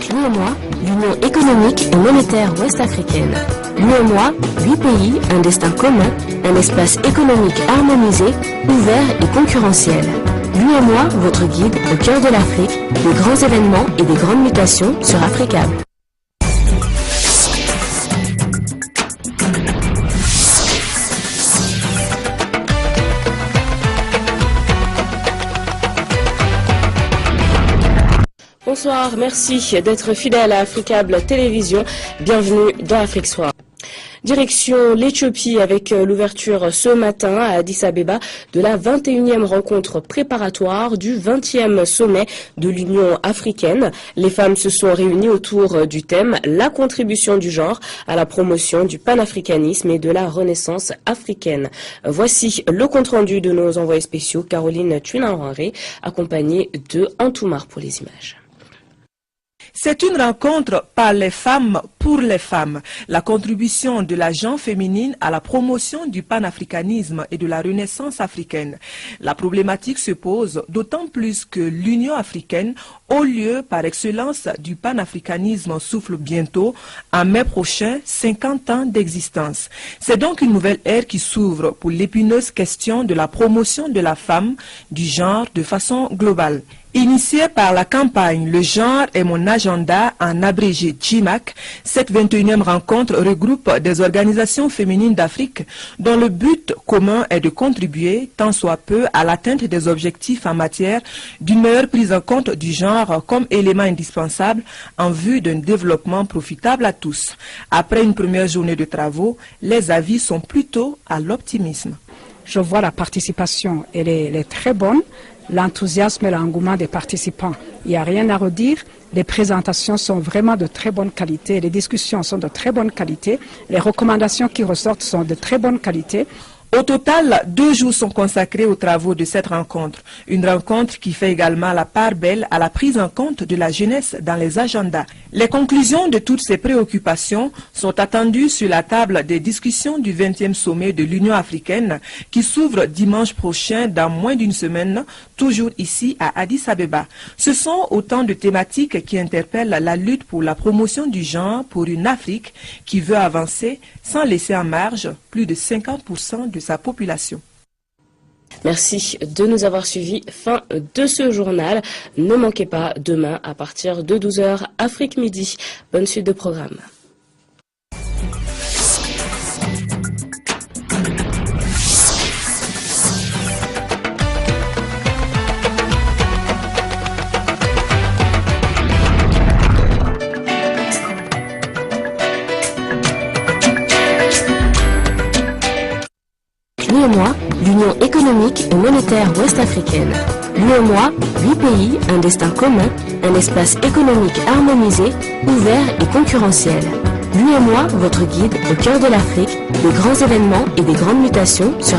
avec l'UEMOA, l'Union économique et monétaire ouest-africaine. L'UEMOA, 8 pays, un destin commun, un espace économique harmonisé, ouvert et concurrentiel. L'UEMOA, votre guide au cœur de l'Afrique, des grands événements et des grandes mutations sur Africable. Bonsoir, merci d'être fidèle à Africable Télévision. Bienvenue dans Afrique Soir. Direction l'Éthiopie avec l'ouverture ce matin à Addis Abeba de la 21e rencontre préparatoire du 20e sommet de l'Union africaine. Les femmes se sont réunies autour du thème « La contribution du genre à la promotion du panafricanisme et de la renaissance africaine ». Voici le compte-rendu de nos envoyés spéciaux, Caroline Tunawanré, accompagnée de Antoumar pour les images. C'est une rencontre par les femmes pour les femmes. La contribution de la gente féminine à la promotion du panafricanisme et de la renaissance africaine. La problématique se pose d'autant plus que l'Union africaine, au lieu par excellence du panafricanisme, souffle bientôt, en mai prochain, 50 ans d'existence. C'est donc une nouvelle ère qui s'ouvre pour l'épineuse question de la promotion de la femme, du genre de façon globale. Initiée par la campagne « Le genre est mon agenda » en abrégé GIMAC, cette 21e rencontre regroupe des organisations féminines d'Afrique dont le but commun est de contribuer, tant soit peu, à l'atteinte des objectifs en matière d'une meilleure prise en compte du genre comme élément indispensable en vue d'un développement profitable à tous. Après une première journée de travaux, les avis sont plutôt à l'optimisme. Je vois la participation, elle est très bonne. L'enthousiasme et l'engouement des participants. Il n'y a rien à redire. Les présentations sont vraiment de très bonne qualité. Les discussions sont de très bonne qualité. Les recommandations qui ressortent sont de très bonne qualité. Au total, 2 jours sont consacrés aux travaux de cette rencontre. Une rencontre qui fait également la part belle à la prise en compte de la jeunesse dans les agendas. Les conclusions de toutes ces préoccupations sont attendues sur la table des discussions du 20e sommet de l'Union africaine qui s'ouvre dimanche prochain dans moins d'une semaine, toujours ici à Addis Abeba. Ce sont autant de thématiques qui interpellent la lutte pour la promotion du genre pour une Afrique qui veut avancer sans laisser en marge plus de 50% de sa population. Merci de nous avoir suivis. Fin de ce journal. Ne manquez pas demain à partir de 12h Afrique Midi. Bonne suite de programme. L'UEMOA, l'Union économique et monétaire ouest-africaine. L'UEMOA, 8 pays, un destin commun, un espace économique harmonisé, ouvert et concurrentiel. L'UEMOA, votre guide au cœur de l'Afrique, des grands événements et des grandes mutations sur